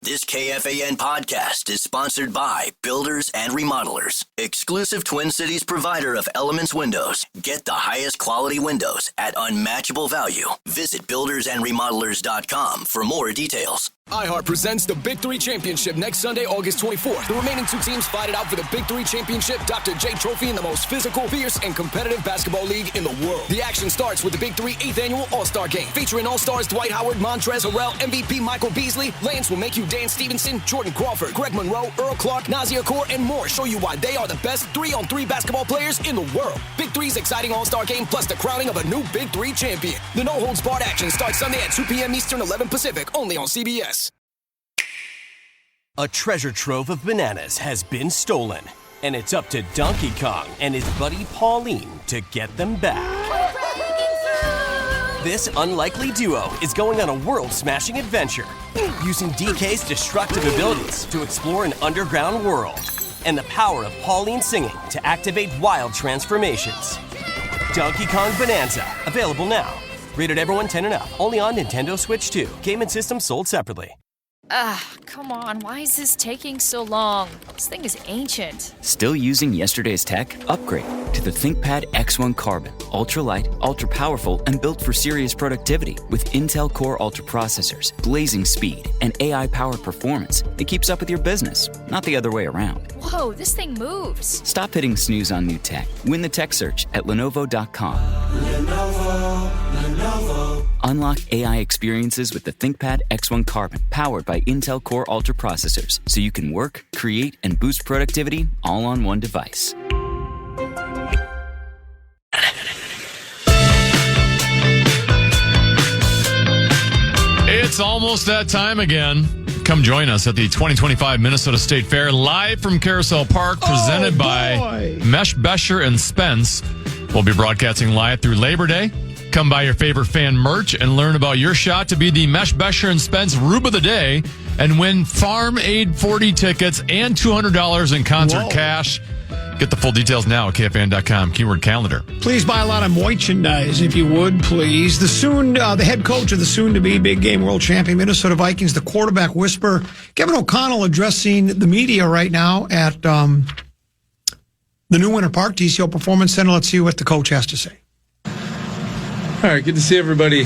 This KFAN podcast is sponsored by Builders and Remodelers, exclusive Twin Cities provider of Elements Windows. Get the highest quality windows at unmatchable value. Visit buildersandremodelers.com for more details. iHeart presents the Big Three Championship next Sunday, August 24th. The remaining two teams fight it out for the Big Three Championship Dr. J Trophy in the most physical, fierce, and competitive basketball league in the world. The action starts with the Big Three 8th Annual All-Star Game, featuring All-Stars Dwight Howard, Montrezl Harrell, MVP Michael Beasley, Lance Will Make You Dance Stevenson, Jordan Crawford, Greg Monroe, Earl Clark, Nazir Kaur, and more show you why they are the best 3-on-3 basketball players in the world. Big Three's exciting All-Star Game plus the crowning of a new Big Three champion. The no-holds-barred action starts Sunday at 2 p.m. Eastern, 11 Pacific, only on CBS. A treasure trove of bananas has been stolen, and it's up to Donkey Kong and his buddy Pauline to get them back. This unlikely duo is going on a world-smashing adventure, using DK's destructive abilities to explore an underground world, and the power of Pauline singing to activate wild transformations. Donkey Kong Bonanza, available now. Rated everyone 10 and up, only on Nintendo Switch 2. Game and system sold separately. Come on, why is this taking so long? This thing is ancient. Still using yesterday's tech? Upgrade to the ThinkPad X1 Carbon. Ultra-light, ultra-powerful, and built for serious productivity with Intel Core Ultra processors, blazing speed, and AI-powered performance that keeps up with your business, not the other way around. Whoa, this thing moves. Stop hitting snooze on new tech. Win the tech search at Lenovo.com. Lenovo. Unlock AI experiences with the ThinkPad X1 Carbon, powered by Intel Core Ultra processors, so you can work, create, and boost productivity all on one device. It's almost that time again. Come join us at the 2025 Minnesota State Fair, live from Carousel Park, presented by Mesh, Besher, and Spence. We'll be broadcasting live through Labor Day. Come buy your favorite fan merch and learn about your shot to be the Mesh, Besher, and Spence Rube of the Day and win Farm Aid 40 tickets and $200 in concert cash. Get the full details now at KFAN.com, keyword calendar. Please buy a lot of merchandise, if you would, please. The head coach of the soon-to-be big game world champion Minnesota Vikings, the quarterback whisperer, Kevin O'Connell, addressing the media right now at the new Winter Park TCO Performance Center. Let's see what the coach has to say. All right, good to see everybody.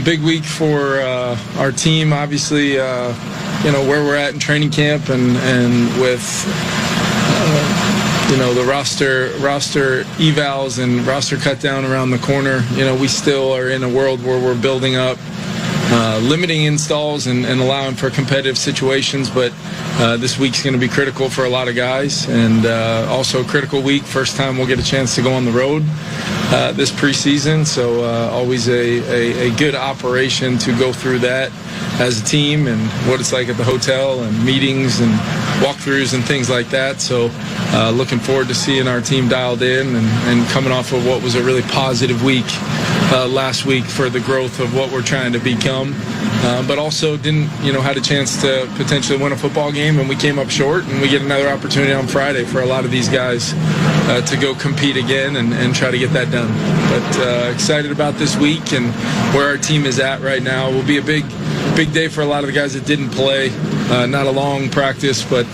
Big week for our team. Obviously, where we're at in training camp and with the roster evals and roster cut down around the corner. We still are in a world where we're building up, limiting installs and allowing for competitive situations. But this week's going to be critical for a lot of guys, and also a critical week. First time we'll get a chance to go on the road this preseason, so always a good operation to go through that as a team and what it's like at the hotel and meetings and walkthroughs and things like that. So looking forward to seeing our team dialed in and coming off of what was a really positive week last week for the growth of what we're trying to become. But also had a chance to potentially win a football game, and we came up short, and we get another opportunity on Friday for a lot of these guys to go compete again and try to get that done. But excited about this week and where our team is at right now. Will be a big day for a lot of the guys that didn't play. Not a long practice, but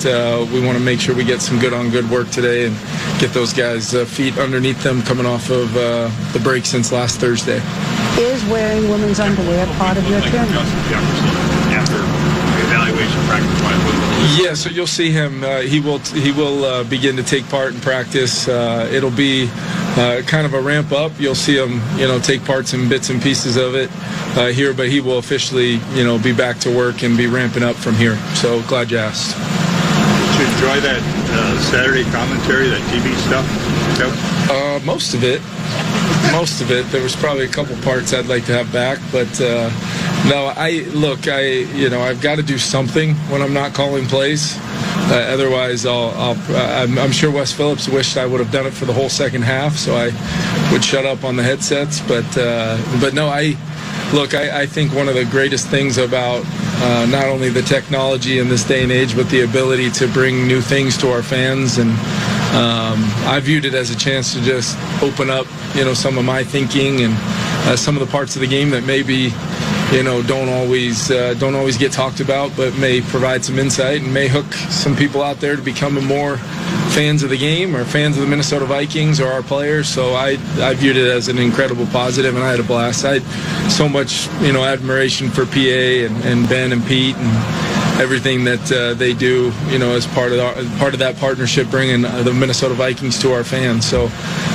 we want to make sure we get some good work today and get those guys' feet underneath them coming off of the break since last Thursday. Is wearing women's underwear part of your training? After evaluation practice? Yeah, so you'll see him. He will begin to take part in practice. It'll be kind of a ramp up. You'll see him, take parts and bits and pieces of it here, but he will officially, be back to work and be ramping up from here. So glad you asked. Did you enjoy that Saturday commentary, that TV stuff? Yep. Most of it. There was probably a couple parts I'd like to have back, but no. I've got to do something when I'm not calling plays. Otherwise, I'm sure Wes Phillips wished I would have done it for the whole second half, so I would shut up on the headsets. But no, I think one of the greatest things about not only the technology in this day and age, but the ability to bring new things to our fans. And I viewed it as a chance to just open up, some of my thinking and some of the parts of the game that maybe don't always get talked about, but may provide some insight and may hook some people out there to becoming more fans of the game or fans of the Minnesota Vikings or our players. So I viewed it as an incredible positive, and I had a blast. I had so much admiration for PA and Ben and Pete and everything that they do, as part of that partnership, bringing the Minnesota Vikings to our fans. So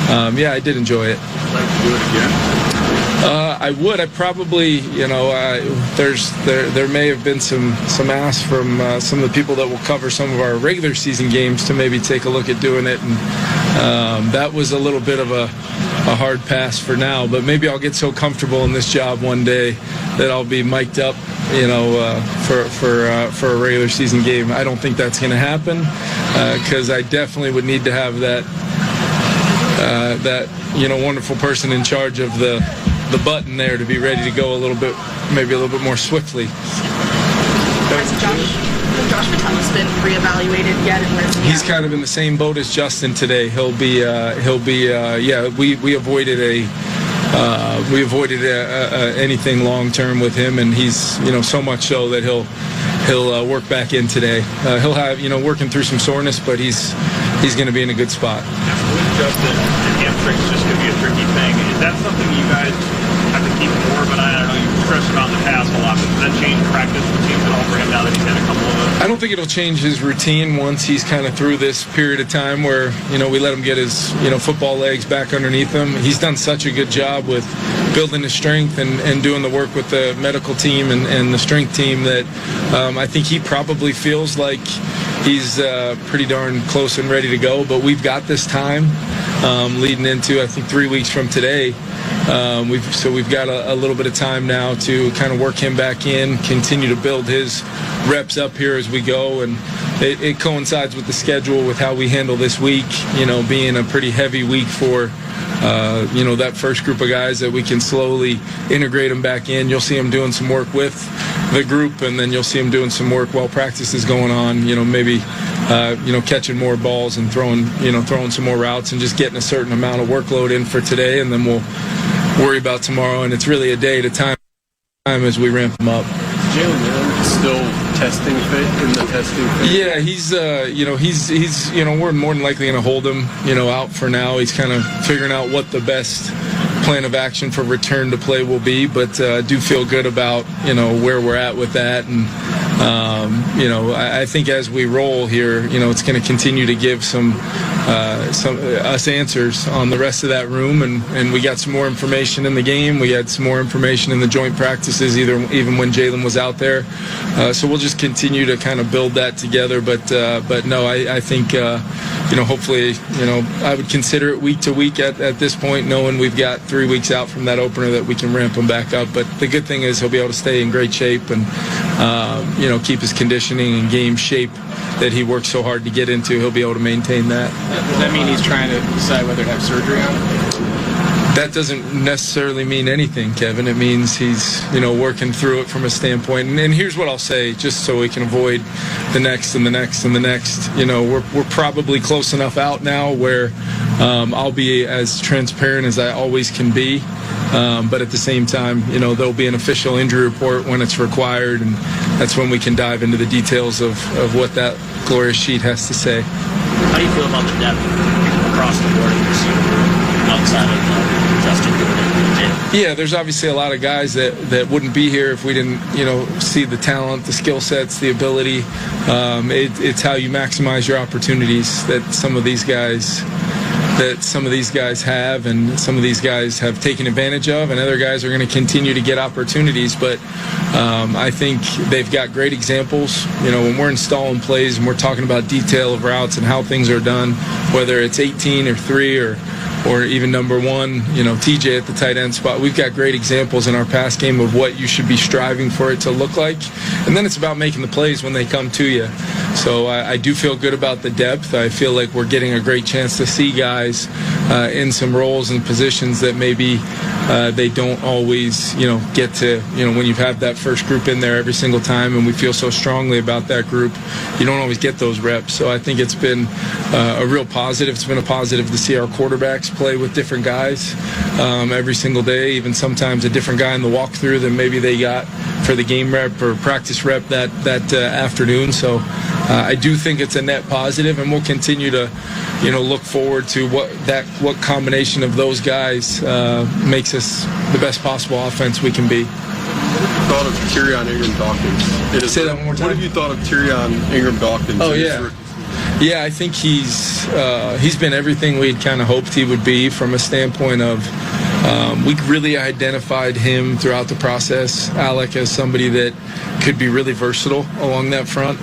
I did enjoy it. Like to do it again? I would. I probably, there may have been some ask from some of the people that will cover some of our regular season games to maybe take a look at doing it, and that was a little bit of a hard pass for now. But maybe I'll get so comfortable in this job one day that I'll be mic'd up, for a regular season game. I don't think that's going to happen because I definitely would need to have that wonderful person in charge of the button there to be ready to go maybe a little bit more swiftly. Has Josh Patel's been reevaluated yet? And he's kind of in the same boat as Justin today. We avoided anything long term with him, and he's so much so that he'll work back in today. He'll have working through some soreness, but he's going to be in a good spot. With Justin, the hamstring's just going to be a tricky thing. Is that something you guys have to keep more of an eye on? I know you've stressed about in the past a lot, but does that change practice routines at all for him now that he's had a couple of those? I don't think it'll change his routine once he's kind of through this period of time where we let him get his football legs back underneath him. He's done such a good job with building his strength and doing the work with the medical team and the strength team that I think he probably feels like he's pretty darn close and ready to go. But we've got this time leading into, I think, 3 weeks from today. We've got a little bit of time now to kind of work him back in, continue to build his reps up here as we go, and it coincides with the schedule with how we handle this week, being a pretty heavy week for that first group of guys that we can slowly integrate them back in. You'll see them doing some work with the group, and then you'll see them doing some work while practice is going on, maybe catching more balls and throwing some more routes and just getting a certain amount of workload in for today, and then we'll worry about tomorrow. And it's really a day at a time as we ramp them up. Jalen Allen still testing fit in the testing phase? Yeah, he's we're more than likely going to hold him, out for now. He's kind of figuring out what the best plan of action for return to play will be, but do feel good about, where we're at with that. And, I think as we roll here, it's going to continue to give some us answers on the rest of that room, and we got some more information in the game. We had some more information in the joint practices, even when Jalen was out there. So we'll just continue to kind of build that together. But no, I think hopefully I would consider it week to week at this point, knowing we've got 3 weeks out from that opener that we can ramp him back up. But the good thing is he'll be able to stay in great shape and keep his conditioning and game shape that he worked so hard to get into. He'll be able to maintain that. Does that mean he's trying to decide whether to have surgery on it? That doesn't necessarily mean anything, Kevin. It means he's, working through it from a standpoint. And here's what I'll say, just so we can avoid the next and the next and the next. We're probably close enough out now where I'll be as transparent as I always can be. But at the same time, there'll be an official injury report when it's required, and that's when we can dive into the details of what that glorious sheet has to say. How do you feel about the depth across the board in this year, outside of Justin and Jalen? Yeah, there's obviously a lot of guys that wouldn't be here if we didn't, see the talent, the skill sets, the ability. It's how you maximize your opportunities that some of these guys have, and some of these guys have taken advantage of, and other guys are going to continue to get opportunities. But I think they've got great examples. When we're installing plays and we're talking about detail of routes and how things are done, whether it's 18 or 3 or even number 1, TJ at the tight end spot, we've got great examples in our pass game of what you should be striving for it to look like. And then it's about making the plays when they come to you. So I do feel good about the depth. I feel like we're getting a great chance to see guys in some roles and positions that maybe they don't always, get to, when you have that first group in there every single time, and we feel so strongly about that group. you don't always get those reps. So I think it's been a real positive. It's been a positive to see our quarterbacks play with different guys every single day, even sometimes a different guy in the walkthrough than maybe they got for the game rep or practice rep that afternoon. So I do think it's a net positive, and we'll continue to look forward to what combination of those guys makes us the best possible offense we can be. Thought of Tyrion Ingram-Dawkins. Say that one more time. What have you thought of Tyrion Ingram-Dawkins? Oh, yeah. Yeah, I think he's been everything we'd kind of hoped he would be from a standpoint of we really identified him throughout the process, Alec, as somebody that could be really versatile along that front,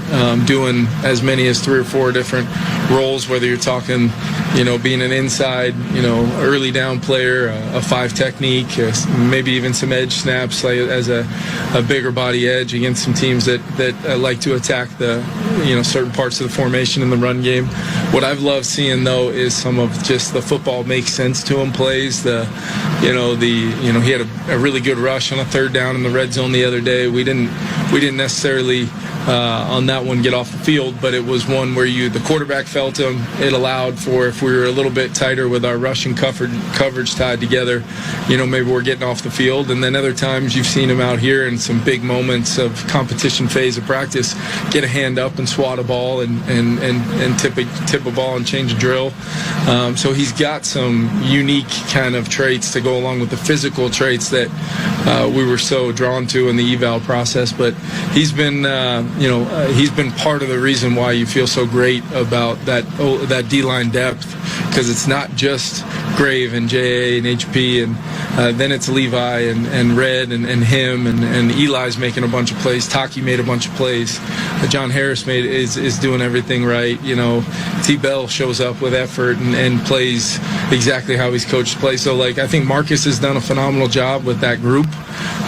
doing as many as 3 or 4 different roles, whether you're talking, being an inside, early down player, a 5 technique, maybe even some edge snaps like as a bigger body edge against some teams that like to attack the, certain parts of the formation in the run game. What I've loved seeing, though, is some of just the football makes sense to him plays. He had a really good rush on a 3rd down in the red zone the other day. We didn't necessarily on that one get off the field, but it was one where the quarterback felt him. It allowed for, if we were a little bit tighter with our rushing coverage tied together, maybe we're getting off the field. And then other times you've seen him out here in some big moments of competition phase of practice, get a hand up and swat a ball and tip a ball and change a drill. So he's got some unique kind of traits to go along with the physical traits that we were so drawn to in the eval process. But he's been part of the reason why you feel so great about that D-line depth, because it's not just Grave and J.A. and HP, and then it's Levi and Red and him, and Eli's making a bunch of plays. Taki made a bunch of plays. John Harris is doing everything right. T. Bell shows up with effort and plays exactly how he's coached to play. So, I think Marcus has done a phenomenal job with that group.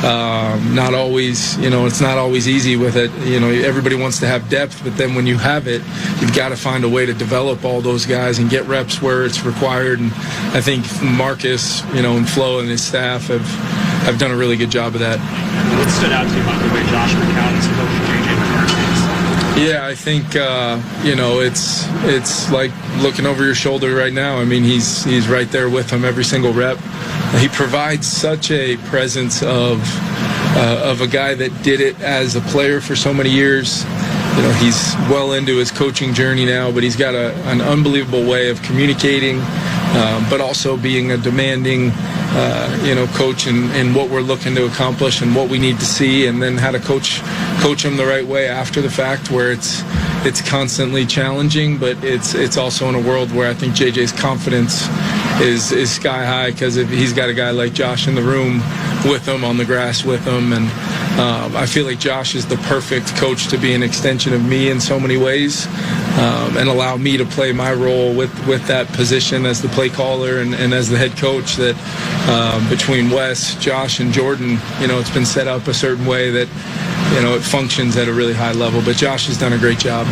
Not always, it's not always easy with it. Everybody wants to have depth, but then when you have it, you've got to find a way to develop all those guys and get reps where it's required. And I think Marcus, and Flo and his staff have done a really good job of that. What stood out to you about the way Josh McCown has coached JJ McCarthy? Yeah, I think it's like looking over your shoulder right now. I mean, he's right there with him every single rep. He provides such a presence of a guy that did it as a player for so many years. He's well into his coaching journey now, but he's got an unbelievable way of communicating, but also being a demanding, coach in what we're looking to accomplish and what we need to see, and then how to coach him the right way after the fact, where it's constantly challenging, but it's also in a world where I think JJ's confidence is sky high, because if he's got a guy like Josh in the room with him, on the grass with him, and I feel like Josh is the perfect coach to be an extension of me in so many ways, and allow me to play my role with that position as the play caller and as the head coach. That between Wes, Josh, and Jordan, it's been set up a certain way that it functions at a really high level. But Josh has done a great job.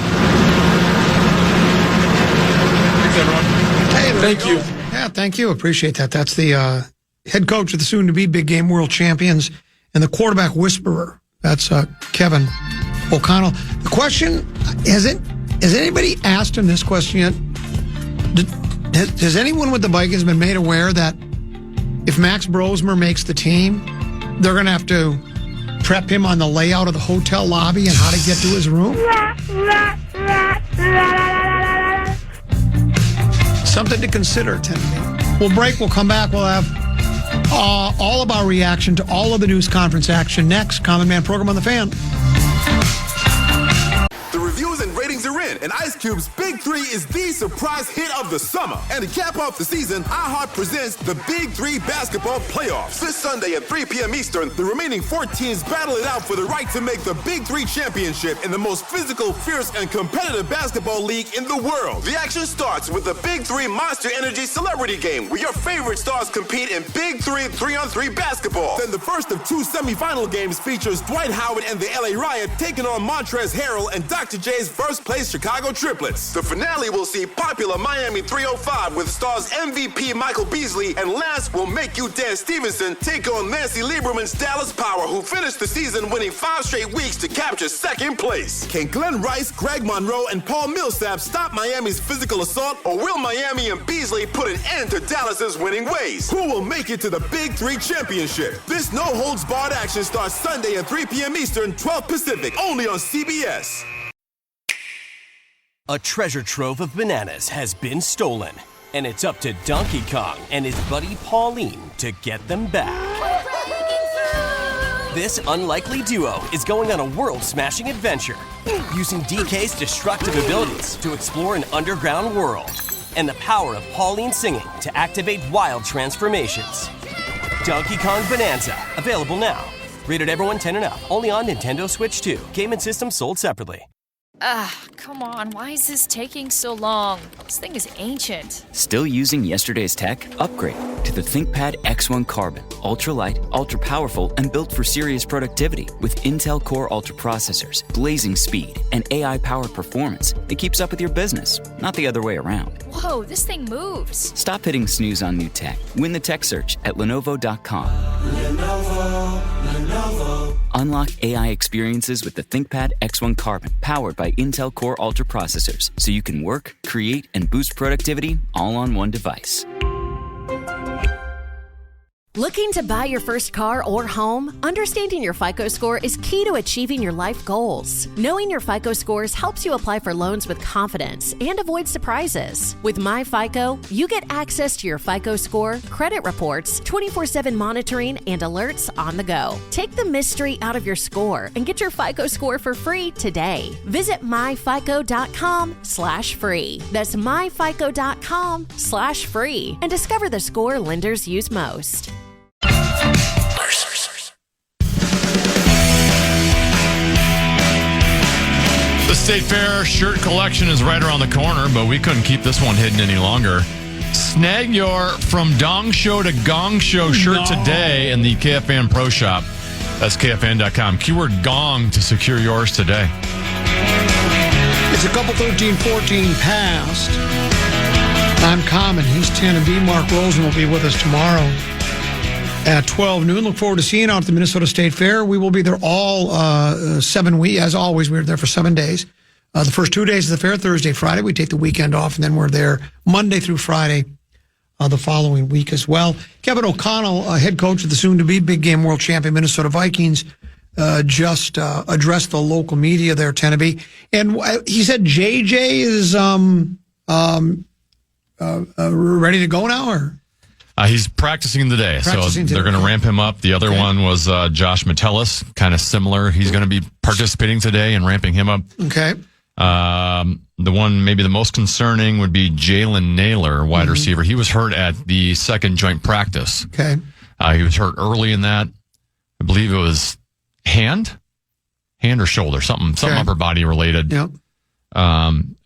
Thanks, everyone. Thank you. Yeah, thank you. Appreciate that. That's the head coach of the soon-to-be Big Game World Champions and the quarterback whisperer. That's Kevin O'Connell. The question, has anybody asked him this question yet? Has anyone with the Vikings been made aware that if Max Brosmer makes the team, they're going to have to prep him on the layout of the hotel lobby and how to get to his room? Something to consider, Timothy. We'll break. We'll come back. We'll have all of our reaction to all of the news conference action next. Common Man program on the Fan. The reviews and ratings are in, and Ice Cube's Big 3 is the surprise hit of the summer. And to cap off the season, iHeart presents the Big 3 Basketball Playoffs. This Sunday at 3 p.m. Eastern, the remaining 4 teams battle it out for the right to make the Big 3 championship in the most physical, fierce, and competitive basketball league in the world. The action starts with the Big 3 Monster Energy Celebrity Game, where your favorite stars compete in Big 3 3-on-3 basketball. Then the first of 2 semifinal games features Dwight Howard and the LA Riot taking on Montrezl Harrell and Dr. J's first plays Chicago triplets. The finale will see popular Miami 305 with stars MVP Michael Beasley, and last will make you Dan Stevenson take on Nancy Lieberman's Dallas Power, who finished the season winning 5 straight weeks to capture second place. Can Glenn Rice, Greg Monroe, and Paul Millsap stop Miami's physical assault, or will Miami and Beasley put an end to Dallas's winning ways? Who will make it to the Big 3 championship? This no-holds-barred action starts Sunday at 3 p.m. Eastern, 12 Pacific, only on CBS. A treasure trove of bananas has been stolen, and it's up to Donkey Kong and his buddy Pauline to get them back. This unlikely duo is going on a world-smashing adventure, using DK's destructive abilities to explore an underground world, and the power of Pauline singing to activate wild transformations. Donkey Kong Bonanza, available now. Rated everyone 10 and up, only on Nintendo Switch 2. Game and system sold separately. Come on, why is this taking so long? This thing is ancient. Still using yesterday's tech? Upgrade to the ThinkPad X1 Carbon. Ultra-light, ultra-powerful, and built for serious productivity with Intel Core Ultra processors, blazing speed, and AI-powered performance that keeps up with your business, not the other way around. Whoa, this thing moves. Stop hitting snooze on new tech. Win the tech search at Lenovo.com. Lenovo. Unlock AI experiences with the ThinkPad X1 Carbon, powered by Intel Core Ultra processors, so you can work, create, and boost productivity all on one device. Looking to buy your first car or home? Understanding your FICO score is key to achieving your life goals. Knowing your FICO scores helps you apply for loans with confidence and avoid surprises. With MyFICO, you get access to your FICO score, credit reports, 24/7 monitoring, and alerts on the go. Take the mystery out of your score and get your FICO score for free today. Visit myfico.com/free. That's myfico.com/free and discover the score lenders use most. The State Fair shirt collection is right around the corner, but we couldn't keep this one hidden any longer. Snag your From Dong Show to Gong Show shirt today in the KFAN Pro Shop. That's KFAN.com. Keyword gong to secure yours today. It's a couple 13-14 past. I'm Common. He's 10 and B. Mark Rosen will be with us tomorrow at 12 noon. Look forward to seeing you out at the Minnesota State Fair. We will be there all 7 weeks. As always, we're there for 7 days. The first 2 days of the fair, Thursday, Friday. We take the weekend off, and then we're there Monday through Friday the following week as well. Kevin O'Connell, head coach of the soon-to-be big game world champion Minnesota Vikings, just addressed the local media there, Tennessee. And he said JJ is ready to go now, or? He's practicing today, so they're going to ramp him up. The other one was Josh Metellus, kind of similar. He's going to be participating today and ramping him up. Okay. The one maybe the most concerning would be Jalen Naylor, wide receiver. He was hurt at the second joint practice. Okay. He was hurt early in that. I believe it was hand or shoulder, something upper body related. Yep.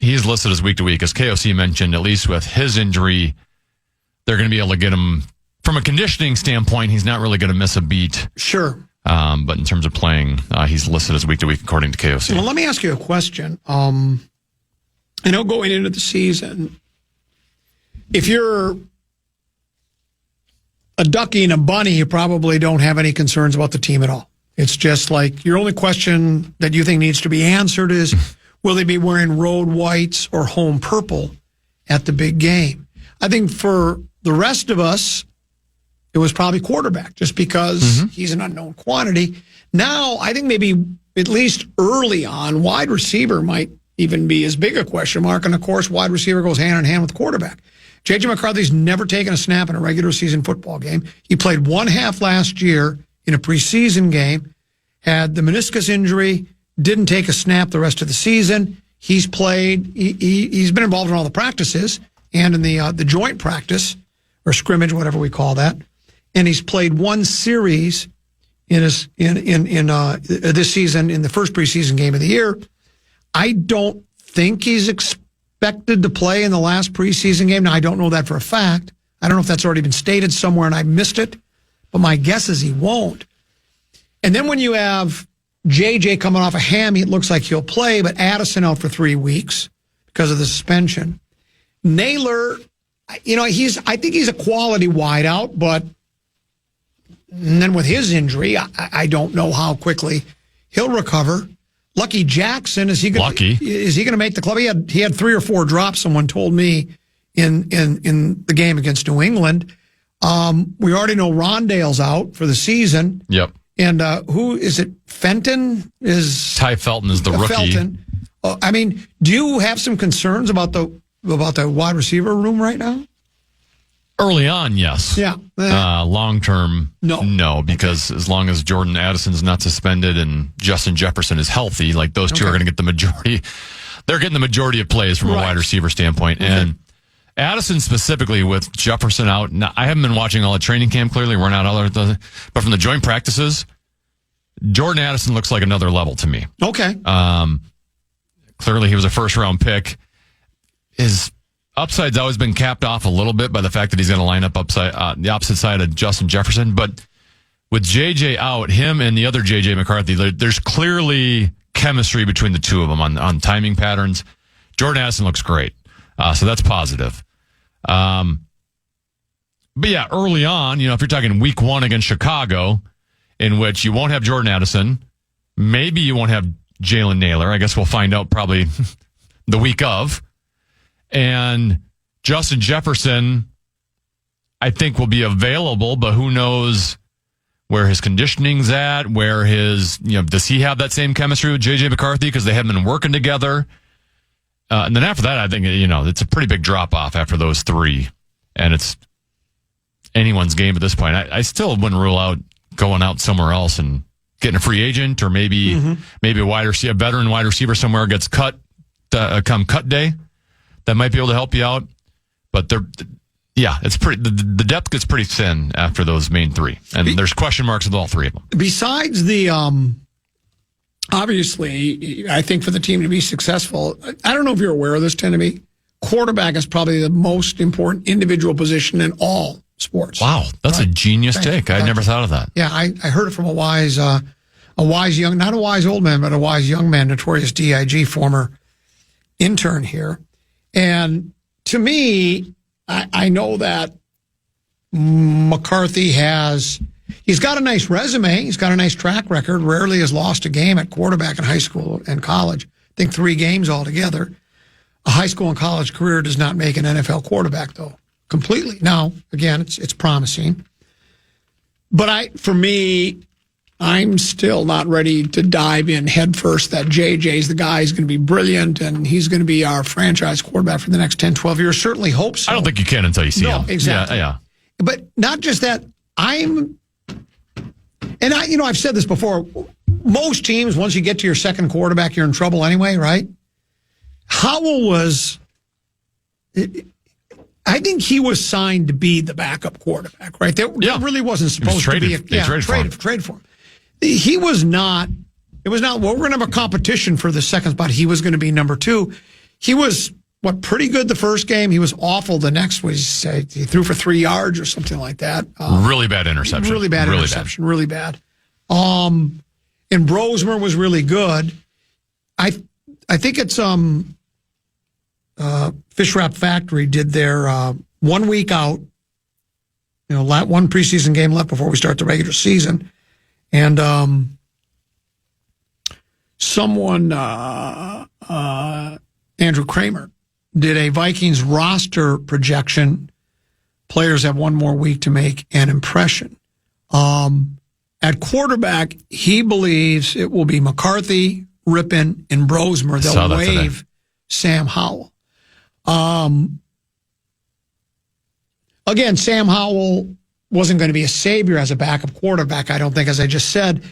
He's listed as week to week. As KOC mentioned, at least with his injury, they're going to be able to get him from a conditioning standpoint. He's not really going to miss a beat. Sure. But in terms of playing, he's listed as week to week according to KOC. Well, let me ask you a question. I know going into the season, if you're a ducky and a bunny, you probably don't have any concerns about the team at all. It's just like your only question that you think needs to be answered is, will they be wearing road whites or home purple at the big game? I think for the rest of us, it was probably quarterback, just because he's an unknown quantity. Now, I think maybe at least early on, wide receiver might even be as big a question mark. And, of course, wide receiver goes hand in hand with quarterback. J.J. McCarthy's never taken a snap in a regular season football game. He played one half last year in a preseason game, had the meniscus injury, didn't take a snap the rest of the season. He's played, he's been involved in all the practices and in the joint practice or scrimmage, whatever we call that. And he's played one series in this season, in the first preseason game of the year. I don't think he's expected to play in the last preseason game. Now, I don't know that for a fact. I don't know if that's already been stated somewhere and I missed it, but my guess is he won't. And then when you have JJ coming off a hammy, it looks like he'll play, but Addison out for 3 weeks because of the suspension. Naylor, I think he's a quality wideout, but and then with his injury, I don't know how quickly he'll recover. Lucky Jackson, is he going to make the club? He had 3 or 4 drops, someone told me, in the game against New England. We already know Rondale's out for the season. Yep. And who is it? Fenton is Ty Felton is the rookie. Felton. Do you have some concerns about the wide receiver room right now? Early on, yes. Yeah. Long term, no. Because as long as Jordan Addison's not suspended and Justin Jefferson is healthy, like those two are going to get the majority. They're getting the majority of plays from a wide receiver standpoint. Okay. And Addison specifically with Jefferson out. Now, I haven't been watching all the training camp, clearly. We're not all but from the joint practices, Jordan Addison looks like another level to me. Okay. Clearly he was a first-round pick. His upside's always been capped off a little bit by the fact that he's going to line up the opposite side of Justin Jefferson. But with JJ out, him and the other JJ McCarthy, there's clearly chemistry between the two of them on timing patterns. Jordan Addison looks great. So that's positive. But yeah, early on, if you're talking week 1 against Chicago, in which you won't have Jordan Addison, maybe you won't have Jalen Naylor. I guess we'll find out probably the week of. And Justin Jefferson, I think, will be available, but who knows where his conditioning's at, where his, does he have that same chemistry with JJ McCarthy because they haven't been working together? And then after that, I think, it's a pretty big drop off after those 3. And it's anyone's game at this point. I still wouldn't rule out going out somewhere else and getting a free agent or maybe a veteran wide receiver somewhere gets cut come cut day. That might be able to help you out. But it's pretty. The depth gets pretty thin after those main 3. And there's question marks with all 3 of them. Besides the... Obviously, I think for the team to be successful, I don't know if you're aware of this, Tenneby, quarterback is probably the most important individual position in all sports. Wow, that's a genius take. I never thought of that. Yeah, I heard it from a wise young, not a wise old man, but a wise young man, notorious DIG, former intern here. And to me, I know that McCarthy he's got a nice resume. He's got a nice track record. Rarely has lost a game at quarterback in high school and college. I think 3 games altogether. A high school and college career does not make an NFL quarterback, though, completely. Now, again, it's promising. But for me, I'm still not ready to dive in headfirst that JJ's the guy who's going to be brilliant and he's going to be our franchise quarterback for the next 10, 12 years. Certainly hope so. I don't think you can until you see him. Exactly. Yeah. But not just that. I've said this before. Most teams, once you get to your second quarterback, you're in trouble anyway, right? Howell I think he was signed to be the backup quarterback, right? There really wasn't supposed to be trade for him. He was not. It was not. Well, we're going to have a competition for the second spot. He was going to be number 2. He was pretty good the first game. He was awful the next one. He threw for 3 yards or something like that. Really bad interception. Really bad. And Brosmer was really good. I think it's Fish Wrap Factory did their 1 week out. One preseason game left before we start the regular season, and someone Andrew Kramer did a Vikings roster projection. Players have 1 more week to make an impression. At quarterback, he believes it will be McCarthy, Rippon, and Brosmer. They'll waive Sam Howell. Again, Sam Howell wasn't going to be a savior as a backup quarterback, I don't think, as I just said.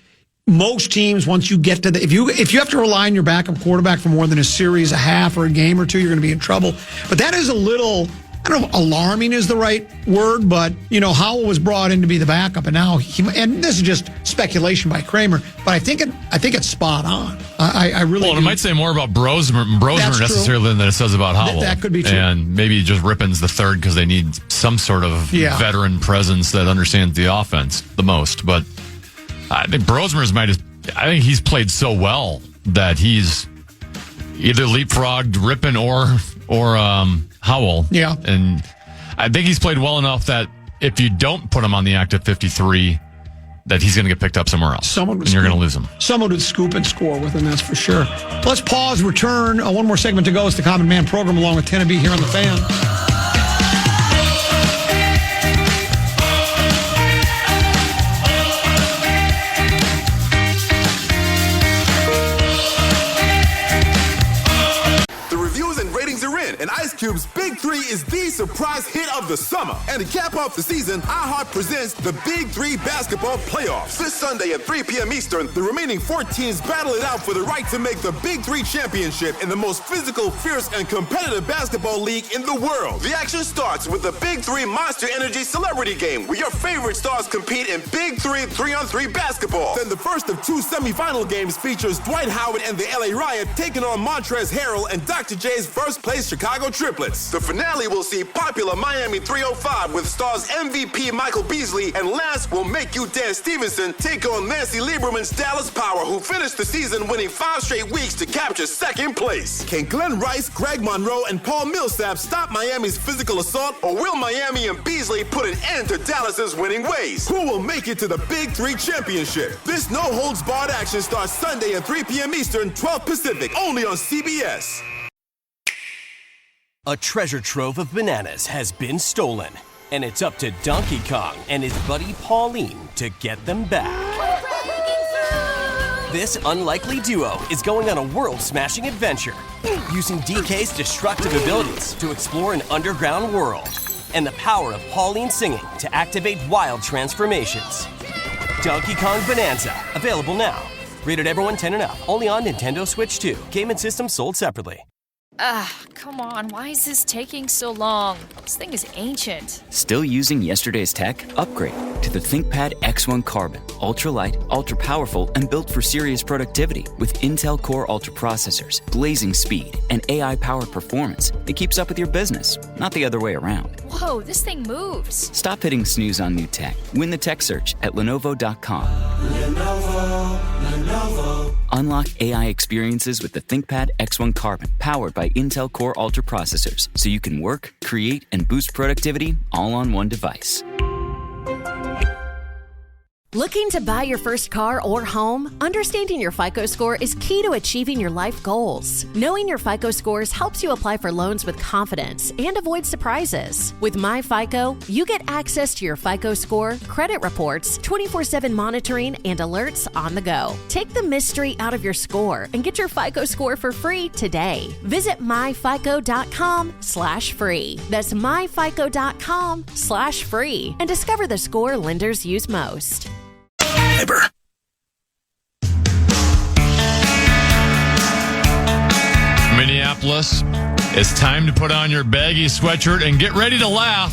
Most teams, once you get to if you have to rely on your backup quarterback for more than a series, a half, or a game or 2, you're going to be in trouble. But that is a little, I don't know if alarming is the right word, but, Howell was brought in to be the backup, and now and this is just speculation by Kramer, but I think it's spot on. I really Well, it might say more about Brosmer necessarily than it says about Howell. That could be true. And maybe just Rippon's the third because they need some sort of veteran presence that understands the offense the most. But I think Brosmer's might I think he's played so well that he's either leapfrogged Rippon or Howell. Yeah. And I think he's played well enough that if you don't put him on the active 53, that he's going to get picked up somewhere else. You're going to lose him. Someone would scoop and score with him, that's for sure. Let's pause, return. One more segment to go. It's the Common Man program along with Tennessee here on the Fan. And Ice Cube's Big 3 is the surprise hit of the summer. And to cap off the season, iHeart presents the Big 3 Basketball Playoffs. This Sunday at 3 p.m. Eastern, the remaining 4 teams battle it out for the right to make the Big 3 championship in the most physical, fierce, and competitive basketball league in the world. The action starts with the Big 3 Monster Energy Celebrity Game, where your favorite stars compete in Big 3 3-on-3 basketball. Then the first of 2 semifinal games features Dwight Howard and the LA Riot taking on Montrezl Harrell and Dr. J's first-place Chicago Triplets. The finale will see popular Miami 305 with stars MVP Michael Beasley, and last will Make You Dance Stevenson take on Nancy Lieberman's Dallas Power, who finished the season winning 5 straight weeks to capture second place. Can Glenn Rice, Greg Monroe, and Paul Millsap stop Miami's physical assault, or will Miami and Beasley put an end to Dallas's winning ways? Who will make it to the Big 3 championship? This no-holds-barred action starts Sunday at 3 p.m. Eastern, 12 Pacific, only on CBS. A treasure trove of bananas has been stolen, and it's up to Donkey Kong and his buddy Pauline to get them back. This unlikely duo is going on a world-smashing adventure, using DK's destructive abilities to explore an underground world, and the power of Pauline singing to activate wild transformations. Donkey Kong Bonanza, available now. Rated everyone 10 and up, only on Nintendo Switch 2. Game and system sold separately. Come on, why is this taking so long? This thing is ancient. Still using yesterday's tech? Upgrade to the ThinkPad X1 Carbon. Ultra-light, ultra-powerful, and built for serious productivity with Intel Core Ultra processors, blazing speed, and AI-powered performance that keeps up with your business, not the other way around. Whoa, this thing moves. Stop hitting snooze on new tech. Win the tech search at Lenovo.com. Lenovo. Unlock AI experiences with the ThinkPad X1 Carbon, powered by Intel Core Ultra processors, so you can work, create, and boost productivity all on one device. Looking to buy your first car or home? Understanding your FICO score is key to achieving your life goals. Knowing your FICO scores helps you apply for loans with confidence and avoid surprises. With MyFICO, you get access to your FICO score, credit reports, 24/7 monitoring, and alerts on the go. Take the mystery out of your score and get your FICO score for free today. Visit myfico.com/free. That's myfico.com/free and discover the score lenders use most. Minneapolis, it's time to put on your baggy sweatshirt and get ready to laugh.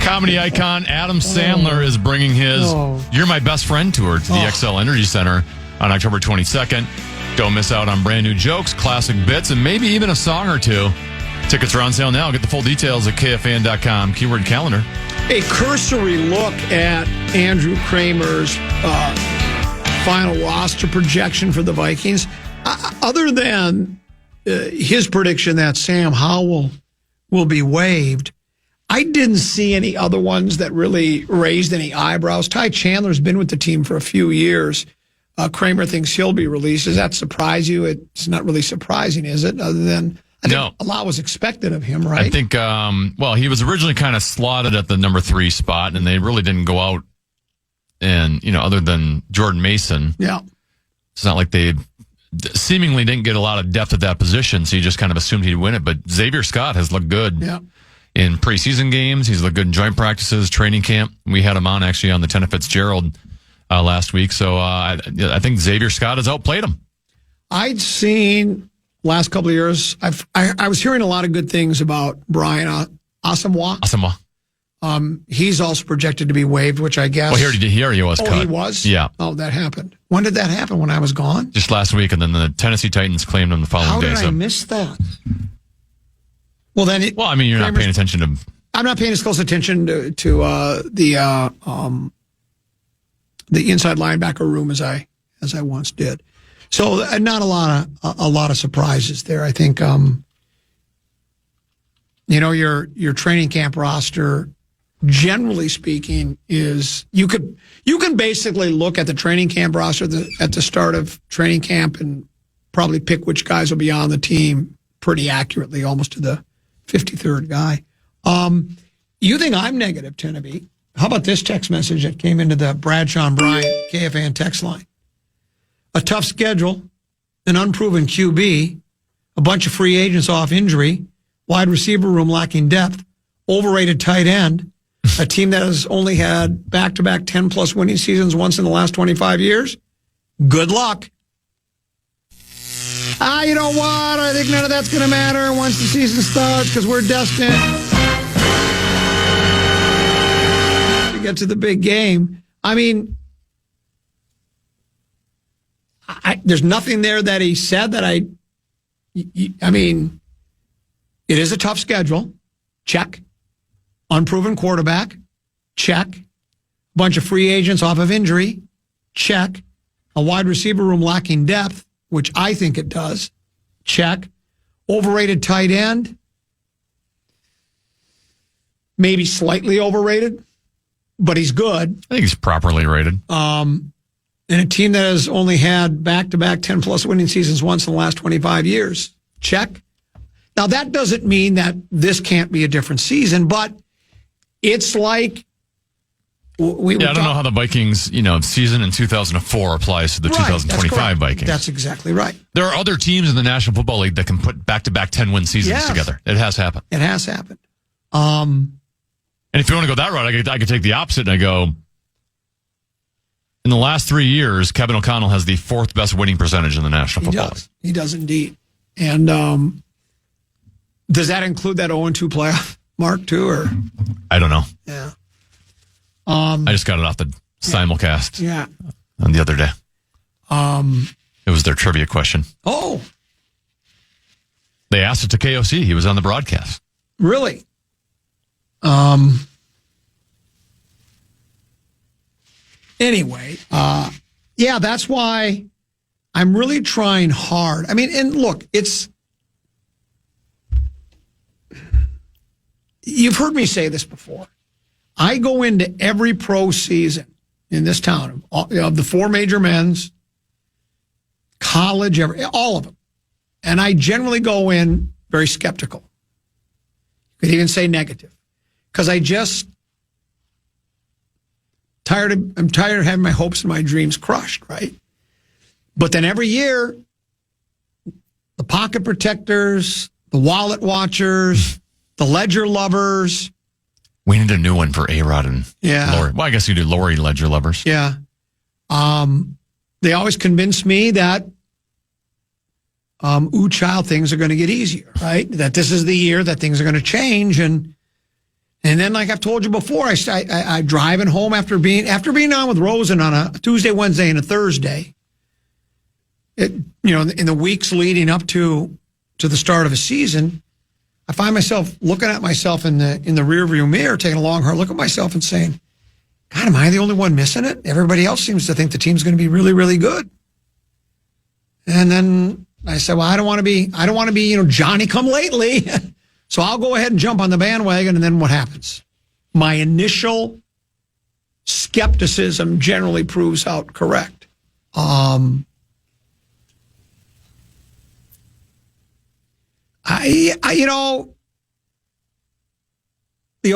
Comedy icon Adam Sandler is bringing his You're My Best Friend tour to the XL Energy Center on October 22nd. Don't miss out on brand new jokes, classic bits, and maybe even a song or two. Tickets are on sale now. Get the full details at KFAN.com. Keyword calendar. A cursory look at Andrew Kramer's final roster projection for the Vikings. Other than his prediction that Sam Howell will be waived, I didn't see any other ones that really raised any eyebrows. Ty Chandler's been with the team for a few years. Kramer thinks he'll be released. Does that surprise you? It's not really surprising, is it? Other than I think a lot was expected of him, right? I think, he was originally kind of slotted at the number 3 spot, and they really didn't go out and, other than Jordan Mason. Yeah. It's not like they seemingly didn't get a lot of depth at that position, so you just kind of assumed he'd win it. But Xavier Scott has looked good in preseason games. He's looked good in joint practices, training camp. We had him on, actually, on the Tenna Fitzgerald last week. So I think Xavier Scott has outplayed him. I'd seen... last couple of years, I was hearing a lot of good things about Brian Asamoah. He's also projected to be waived, which I guess... Well, he already was cut. Oh, he was? Yeah. Oh, that happened. When did that happen? When I was gone? Just last week, and then the Tennessee Titans claimed him the following day. How did I miss that? Well, then... you're not paying attention to... I'm not paying as close attention to the the inside linebacker room as I once did. So not a lot of surprises there. I think your training camp roster, generally speaking, is you can basically look at the training camp roster at the start of training camp and probably pick which guys will be on the team pretty accurately, almost to the 53rd guy. You think I'm negative, Tenneby? How about this text message that came into the Bradshaw and Bryant KFAN text line? A tough schedule, an unproven QB, a bunch of free agents off injury, wide receiver room lacking depth, overrated tight end, a team that has only had back-to-back 10-plus winning seasons once in the last 25 years. Good luck. You know what? I think none of that's going to matter once the season starts because we're destined to get to the big game. I mean, there's nothing there that he said that I mean, it is a tough schedule. Check. Unproven quarterback. Check. Bunch of free agents off of injury. Check. A wide receiver room lacking depth, which I think it does. Check. Overrated tight end. Maybe slightly overrated, but he's good. I think he's properly rated. And a team that has only had back-to-back 10-plus winning seasons once in the last 25 years. Check. Now, that doesn't mean that this can't be a different season, but it's like I don't know how the Vikings, season in 2004 applies to the 2025 Vikings. That's exactly right. There are other teams in the National Football League that can put back-to-back 10-win seasons together. It has happened. It has happened. And if you want to go that route, I could take the opposite and I go, in the last 3 years, Kevin O'Connell has the 4th best winning percentage in the National Football League. He does indeed. And does that include that 0-2 playoff mark too? Or I don't know. Yeah. I just got it off the simulcast. Yeah. On the other day. It was their trivia question. Oh. They asked it to KOC. He was on the broadcast. Really? Anyway, that's why I'm really trying hard. I mean, and look, you've heard me say this before. I go into every pro season in this town of the 4 major men's, college, all of them. And I generally go in very skeptical. You could even say negative. Because I'm tired of having my hopes and my dreams crushed, right? But then every year, the pocket protectors, the wallet watchers, the ledger lovers. We need a new one for A-Rod and Lori. Well, I guess you do Lori ledger lovers. Yeah. They always convince me that, child, things are going to get easier, right? That this is the year that things are going to change. And then, like I've told you before, I driving home after being on with Rosen on a Tuesday, Wednesday, and a Thursday. In the weeks leading up to the start of a season, I find myself looking at myself in the rearview mirror, taking a long hard look at myself and saying, God, am I the only one missing it? Everybody else seems to think the team's going to be really, really good. And then I said, well, I don't want to be, Johnny come lately. So I'll go ahead and jump on the bandwagon, and then what happens? My initial skepticism generally proves out correct. The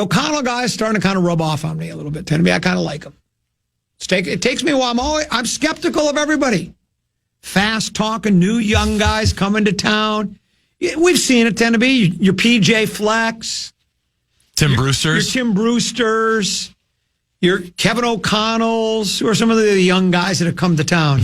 O'Connell guy is starting to kind of rub off on me a little bit. Tend to be, I kind of like him. It takes me a while. I'm skeptical of everybody. Fast talking, new young guys coming to town. We've seen it tend to be your PJ Flex, Tim Brewsters, your Tim Brewsters, your Kevin O'Connells, who are some of the young guys that have come to town.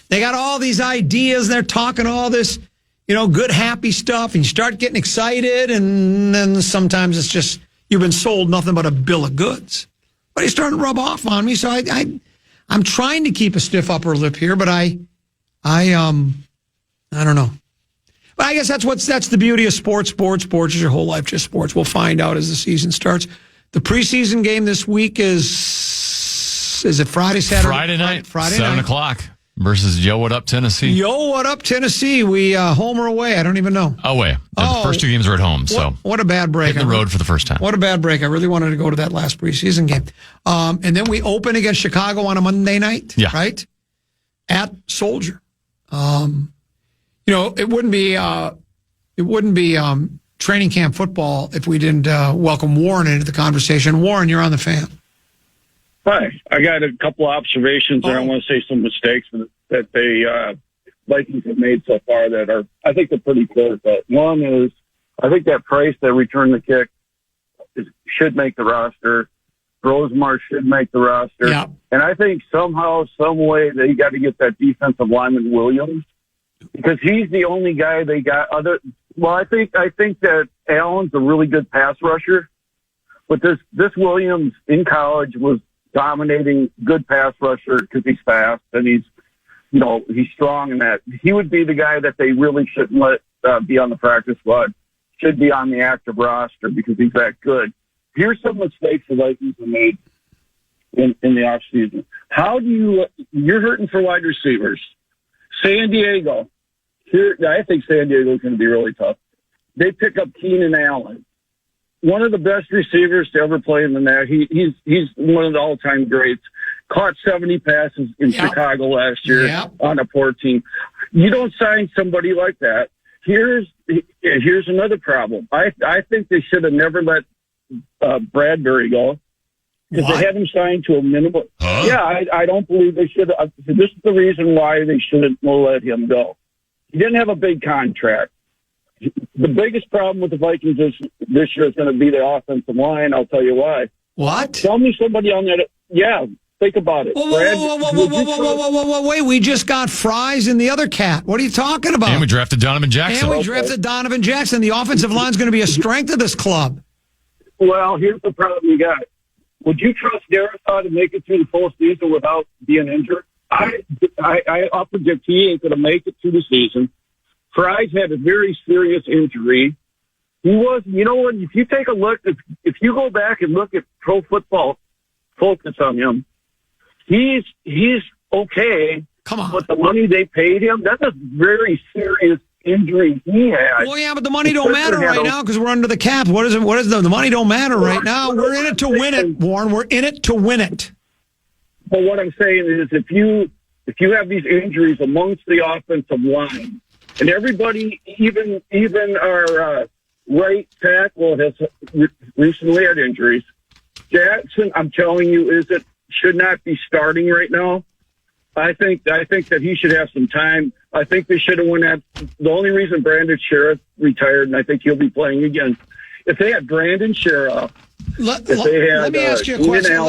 They got all these ideas. They're talking all this, good, happy stuff, and you start getting excited, and then sometimes it's just you've been sold nothing but a bill of goods. But he's starting to rub off on me, so I'm trying to keep a stiff upper lip here, but I don't know. But I guess that's the beauty of sports. Sports is your whole life, just sports. We'll find out as the season starts. The preseason game this week is is it Friday, Saturday? Friday night. Friday 7 night. o'clock versus Yo, what up, Tennessee? Yo, what up, Tennessee? We home or away? I don't even know. Away. The first two games are at home. So what a bad break. Hitting the road for the first time. What a bad break. I really wanted to go to that last preseason game. And then we open against Chicago on a Monday night, right? At Soldier. It wouldn't be training camp football if we didn't welcome Warren into the conversation. Warren, you're on the Fan. Hi. I got a couple of observations, and I want to say some mistakes that they Vikings have made so far that are, I think, they're pretty clear. But one is, I think that Price that returned the kick should make the roster. Rosemar should make the roster. Yeah. And I think somehow, some way, they got to get that defensive lineman Williams, because he's the only guy they got. I think that Allen's a really good pass rusher, but this Williams in college was dominating, good pass rusher because he's fast and he's strong in that. He would be the guy that they really shouldn't let be on the practice squad. Should be on the active roster because he's that good. Here's some mistakes the Vikings have made in the offseason. You're hurting for wide receivers. San Diego. I think San Diego is going to be really tough. They pick up Keenan Allen, one of the best receivers to ever play in the NAC. He's one of the all-time greats. Caught 70 passes in Chicago last year on a poor team. You don't sign somebody like that. Here's another problem. I think they should have never let Bradbury go, because they had him signed to a minimum. Yeah, I don't believe they should have. This is the reason why they shouldn't let him go. He didn't have a big contract. The biggest problem with the Vikings this year is going to be the offensive line. I'll tell you why. What? Tell me somebody on that. Yeah, think about it. Whoa, wait. We just got Fries and the other cat. What are you talking about? And we drafted Donovan Jackson. The offensive line is going to be a strength of this club. Well, here's the problem you got. Would you trust Darisaw to make it through the full season without being injured? I'll predict he ain't going to make it through the season. Fries had a very serious injury. He was, if you take a look, if you go back and look at Pro Football Focus on him, he's okay. Come on. But the money they paid him, that's a very serious injury he had. Well, yeah, but the money don't matter right now because we're under the cap. What is the money don't matter right now? We're in it to win it, Warren. We're in it to win it. But what I'm saying is, if you have these injuries amongst the offensive line, and everybody, even our right tackle has recently had injuries. Jackson, I'm telling you, should not be starting right now. I think that he should have some time. I think they should have won that. The only reason Brandon Sheriff retired, and I think he'll be playing again, if they had Brandon Sheriff, let me ask you a question.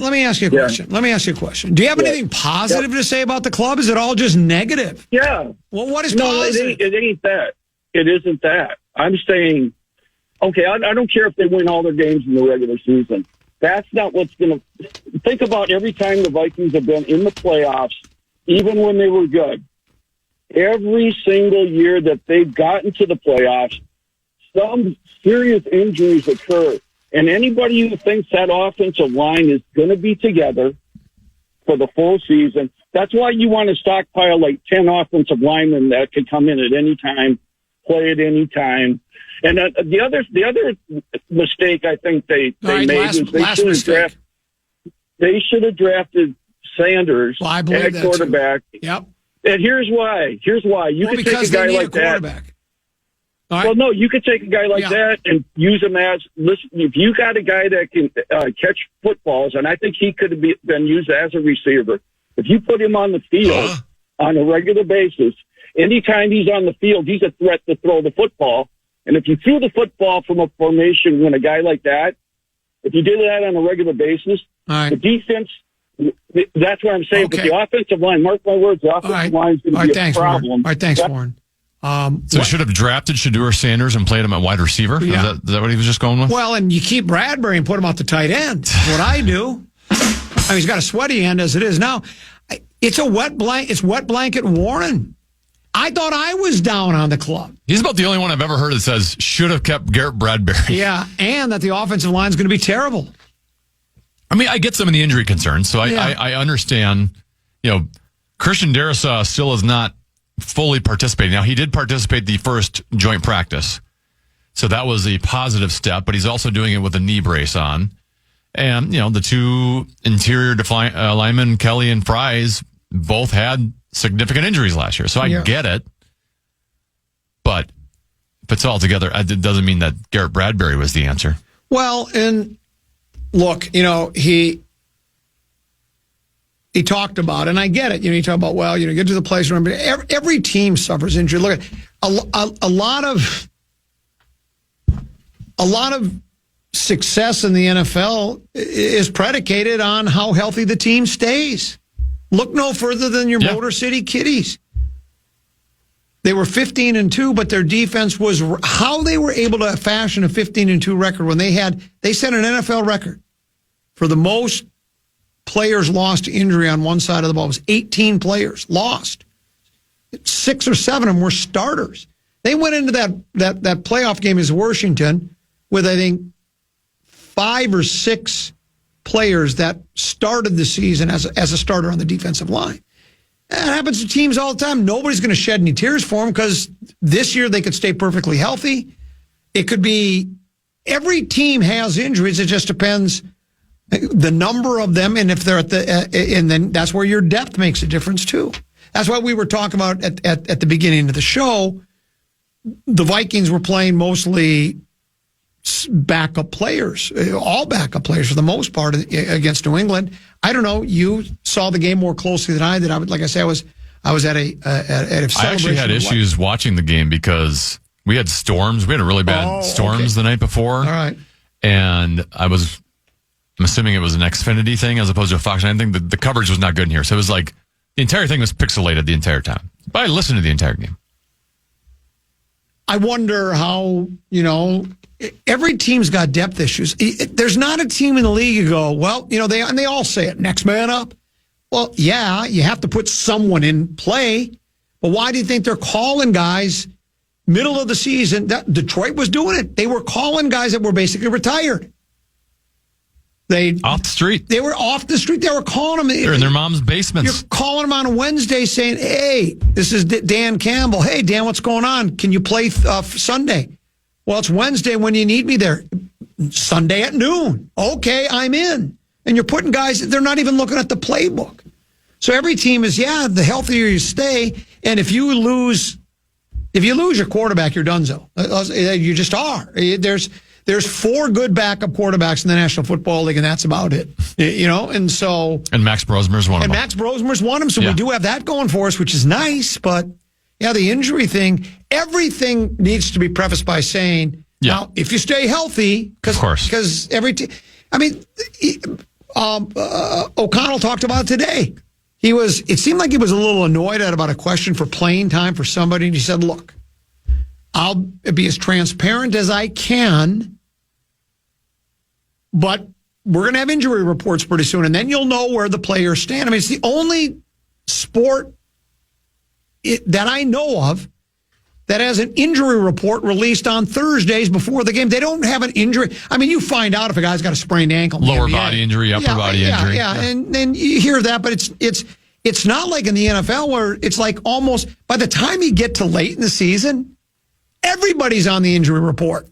Let me ask you a question. Do you have anything positive to say about the club? Is it all just negative? Yeah. Well, what is positive? It ain't that. It isn't that. I'm saying, okay, I don't care if they win all their games in the regular season. That's not what's going to... Think about every time the Vikings have been in the playoffs, even when they were good. Every single year that they've gotten to the playoffs, some serious injuries occur. And anybody who thinks that offensive line is going to be together for the full season, that's why you want to stockpile like 10 offensive linemen that could come in at any time, play at any time. And the other mistake I think they made is they should have drafted Sanders at quarterback. Yep. And here's why. You could take a guy like that. Right. Well, no, you could take a guy like that and use him as, listen, if you got a guy that can catch footballs, and I think he could have been used as a receiver, if you put him on the field on a regular basis, anytime he's on the field, he's a threat to throw the football. And if you threw the football from a formation when a guy like that, if you did that on a regular basis, the defense, that's what I'm saying. Okay. But the offensive line, mark my words, the offensive line is going to be a problem. Warren. All right, thanks, Warren. So they should have drafted Shedeur Sanders and played him at wide receiver? Yeah. Is that what he was just going with? Well, and you keep Bradbury and put him out the tight end. That's what I do. I mean, he's got a sweaty end as it is now. It's a wet blanket Warren. I thought I was down on the club. He's about the only one I've ever heard that says should have kept Garrett Bradbury. Yeah, and that the offensive line is going to be terrible. I mean, I get some of the injury concerns, so I understand. Christian Darrisaw still is not fully participating. Now, he did participate the first joint practice, so that was a positive step, but he's also doing it with a knee brace on. And, the two interior linemen, Kelly and Fries, both had significant injuries last year, so I get it. But if it's all together, it doesn't mean that Garrett Bradbury was the answer. Well, and look, he talked about, and I get it. You talk about, get to the place where every team suffers injury. Look, a lot of success in the NFL is predicated on how healthy the team stays. Look no further than your Motor City Kitties. They were 15-2, but their defense was how they were able to fashion a 15-2 record when they set an NFL record for the most players lost to injury on one side of the ball. It was 18 players lost. 6 or 7 of them were starters. They went into that playoff game as Washington with, I think, 5 or 6 players that started the season as a starter on the defensive line. That happens to teams all the time. Nobody's going to shed any tears for them because this year they could stay perfectly healthy. It could be every team has injuries. It just depends the number of them, and if they're and then that's where your depth makes a difference too. That's why we were talking about at the beginning of the show. The Vikings were playing mostly backup players, all backup players for the most part against New England. I don't know. You saw the game more closely than I did. Like I said, I was at a celebration. I actually had issues watching the game because we had storms. We had a really bad storms the night before. All right. And I'm assuming it was an Xfinity thing as opposed to a Fox 9 thing. The coverage was not good in here. So it was like the entire thing was pixelated the entire time. But I listened to the entire game. I wonder how, every team's got depth issues. There's not a team in the league you go, they all say it, next man up. Well, yeah, you have to put someone in play. But why do you think they're calling guys middle of the season? Detroit was doing it. They were calling guys that were basically retired. Off the street. They were off the street. They were calling them. They're in their mom's basements. You're calling them on a Wednesday saying, hey, this is Dan Campbell. Hey, Dan, what's going on? Can you play Sunday? Well, it's Wednesday when you need me there. Sunday at noon. Okay, I'm in. And you're putting guys, they're not even looking at the playbook. So every team is, the healthier you stay. And if you lose your quarterback, you're donezo. You just are. There's 4 good backup quarterbacks in the National Football League, and that's about it. And so... And Max Brosmer's one of them. And Max Brosmer's one of them, so we do have that going for us, which is nice. But, the injury thing, everything needs to be prefaced by saying, now, if you stay healthy... Because every team... O'Connell talked about it today. It seemed like he was a little annoyed about a question for playing time for somebody, and he said, look, I'll be as transparent as I can, but we're going to have injury reports pretty soon, and then you'll know where the players stand. It's the only sport that I know of that has an injury report released on Thursdays before the game. They don't have an injury. You find out if a guy's got a sprained ankle. Lower body injury, upper body injury. Yeah, and then you hear that, but it's not like in the NFL where it's like almost by the time you get to late in the season, everybody's on the injury report.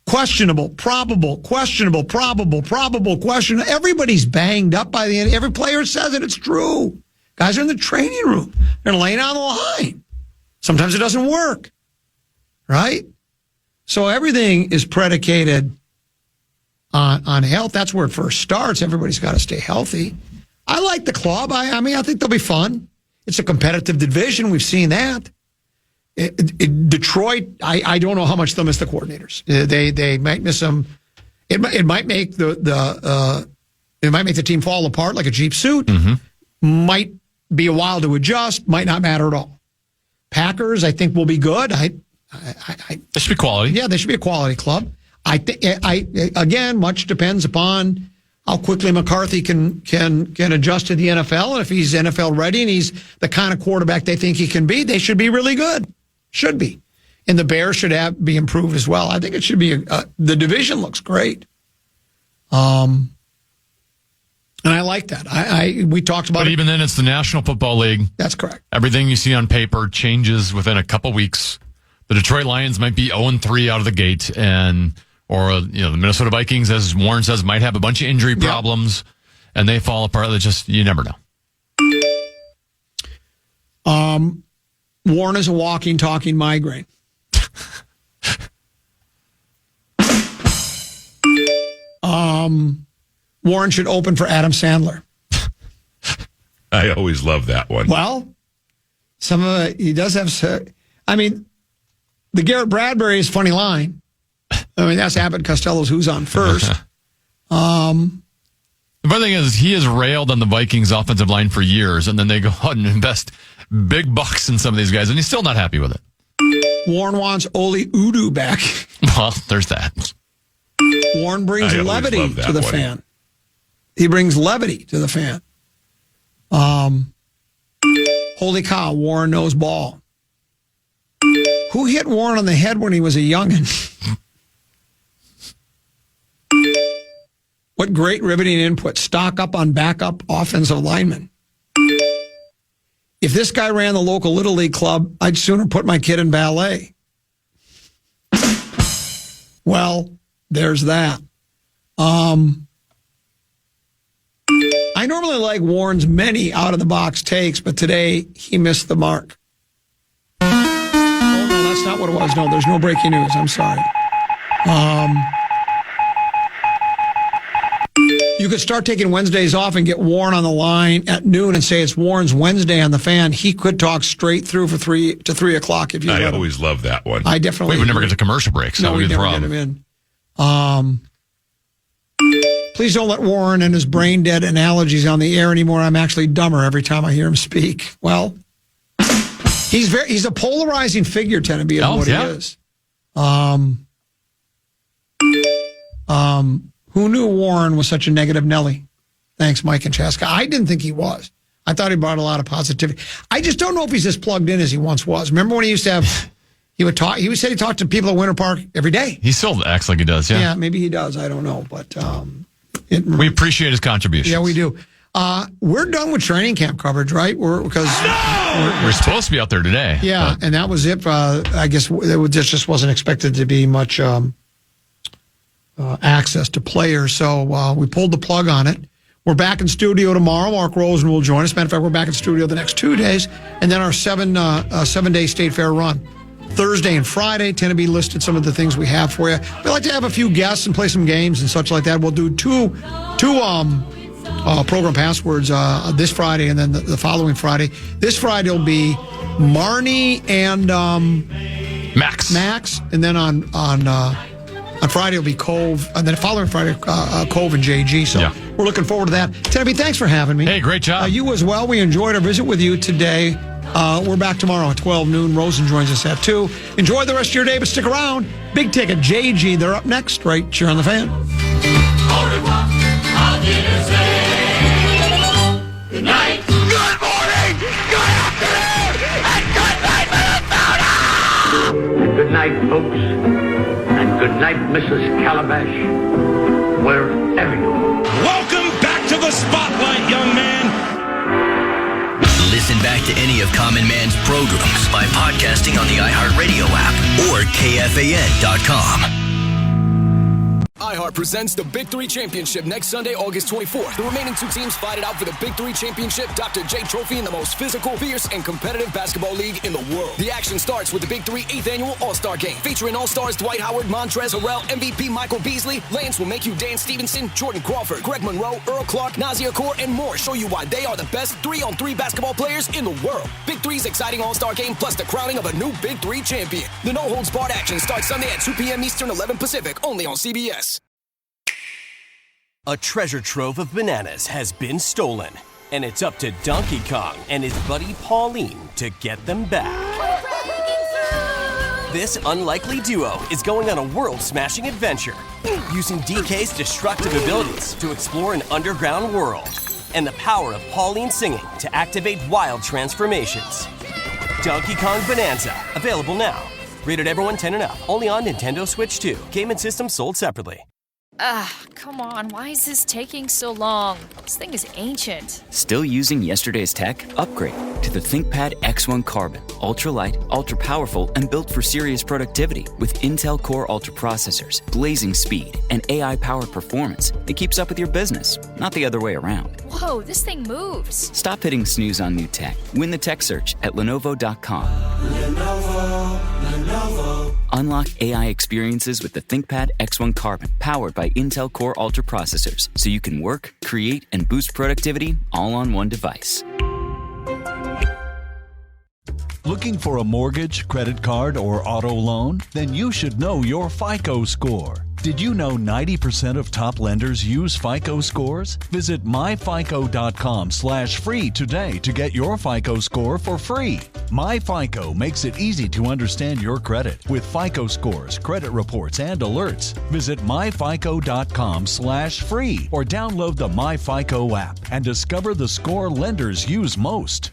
Questionable, probable, questionable, probable, questionable. Everybody's banged up by the end. Every player says it. It's true. Guys are in the training room. They're laying on the line. Sometimes it doesn't work. Right? So everything is predicated on health. That's where it first starts. Everybody's got to stay healthy. I like the club. I think they'll be fun. It's a competitive division. We've seen that. Detroit, I don't know how much they'll miss the coordinators. They might miss them. It might make it might make the team fall apart like a cheap suit. Mm-hmm. Might be a while to adjust. Might not matter at all. Packers, I think, will be good. They should be quality. Yeah, they should be a quality club. Again, much depends upon how quickly McCarthy can adjust to the NFL, and if he's NFL ready and he's the kind of quarterback they think he can be, they should be really good. Should be. And the Bears should be improved as well. I think it should be the division looks great. And I like that. We talked about But it. even then, it's the National Football League. That's correct. Everything you see on paper changes within a couple weeks. The Detroit Lions might be 0-3 out of the gate, or the Minnesota Vikings, as Warren says, might have a bunch of injury problems, and they fall apart. You never know. Warren is a walking, talking migraine. Warren should open for Adam Sandler. I always love that one. Well, he does have. I mean, the Garrett Bradbury is a funny line. I mean, that's Abbott Costello's Who's On First. The funny thing is, he has railed on the Vikings offensive line for years, and then they go out and invest big bucks in some of these guys, and he's still not happy with it. Warren wants Oli Udoh back. Well, there's that. Warren brings levity to the fan. He brings levity to the fan. Holy cow, Warren knows ball. Who hit Warren on the head when he was a youngin'? What great riveting input. Stock up on backup offensive linemen. If this guy ran the local Little League club, I'd sooner put my kid in ballet. Well, there's that. I normally like Warren's many out-of-the-box takes, but today he missed the mark. Oh, no, that's not what it was. No, there's no breaking news. I'm sorry. You could start taking Wednesdays off and get Warren on the line at noon and say it's Warren's Wednesday on the Fan. He could talk straight through for 3 o'clock if you I always love that one. I definitely We would never get to commercial breaks. No, we never get him in. Please don't let Warren and his brain-dead analogies on the air anymore. I'm actually dumber every time I hear him speak. Well, he's a polarizing figure, Teneby, is what he is. Who knew Warren was such a negative Nelly? Thanks, Mike and Chaska. I didn't think he was. I thought he brought a lot of positivity. I just don't know if he's as plugged in as he once was. Remember when he used to have... He said he talked to people at Winter Park every day. He still acts like he does, yeah. Yeah, maybe he does. I don't know, but we appreciate his contributions. Yeah, we do. We're done with training camp coverage, right? We're supposed to be out there today. Yeah, and that was it. I guess it just wasn't expected to be much access to players, so we pulled the plug on it. We're back in studio tomorrow. Mark Rosen will join us. Matter of fact, we're back in studio the next 2 days, and then our 7-day State Fair run. Thursday and Friday. Teneby listed some of the things we have for you. We like to have a few guests and play some games and such like that. We'll do two program passwords this Friday and then the following Friday. This Friday will be Marnie and Max, and then on Friday it'll be Cove, and then the following Friday Cove and JG. So we're looking forward to that. Teneby, thanks for having me. Hey, great job. You as well. We enjoyed our visit with you today. We're back tomorrow at 12 noon. Rosen joins us at 2. Enjoy the rest of your day, but stick around. Big Ticket, JG, they're up next, right here on The Fan. Good night. Good morning. Good afternoon. And good night, Minnesota. Good night, folks. And good night, Mrs. Calabash. Wherever you are. Welcome back to the spotlight, young man. Listen back to any of Common Man's programs by podcasting on the iHeartRadio app or KFAN.com. iHeart presents the Big Three Championship next Sunday, August 24th. The remaining 2 teams fight it out for the Big Three Championship Dr. J Trophy in the most physical, fierce, and competitive basketball league in the world. The action starts with the Big Three 8th Annual All-Star Game, featuring All-Stars Dwight Howard, Montrezl Harrell, MVP Michael Beasley, Lance Will Make You, Dan Stevenson, Jordan Crawford, Greg Monroe, Earl Clark, Nazir Kaur, and more show you why they are the best 3-on-3 basketball players in the world. Big Three's exciting All-Star Game plus the crowning of a new Big Three champion. The no-holds-barred action starts Sunday at 2 p.m. Eastern, 11 Pacific, only on CBS. A treasure trove of bananas has been stolen, and it's up to Donkey Kong and his buddy Pauline to get them back. This unlikely duo is going on a world-smashing adventure, using DK's destructive abilities to explore an underground world, and the power of Pauline singing to activate wild transformations. Donkey Kong Bonanza, available now. Rated everyone 10 and up, only on Nintendo Switch 2. Game and system sold separately. Come on, why is this taking so long? This thing is ancient. Still using yesterday's tech? Upgrade to the ThinkPad X1 Carbon. Ultra-light, ultra-powerful, and built for serious productivity with Intel Core Ultra processors, blazing speed, and AI-powered performance that keeps up with your business, not the other way around. Whoa, this thing moves. Stop hitting snooze on new tech. Win the tech search at Lenovo.com. Lenovo. Unlock AI experiences with the ThinkPad X1 Carbon, powered by Intel Core Ultra processors, so you can work, create, and boost productivity all on one device. Looking for a mortgage, credit card, or auto loan? Then you should know your FICO score. Did you know 90% of top lenders use FICO scores? Visit myfico.com/free today to get your FICO score for free. MyFICO makes it easy to understand your credit with FICO scores, credit reports, and alerts. Visit myfico.com/free or download the MyFICO app and discover the score lenders use most.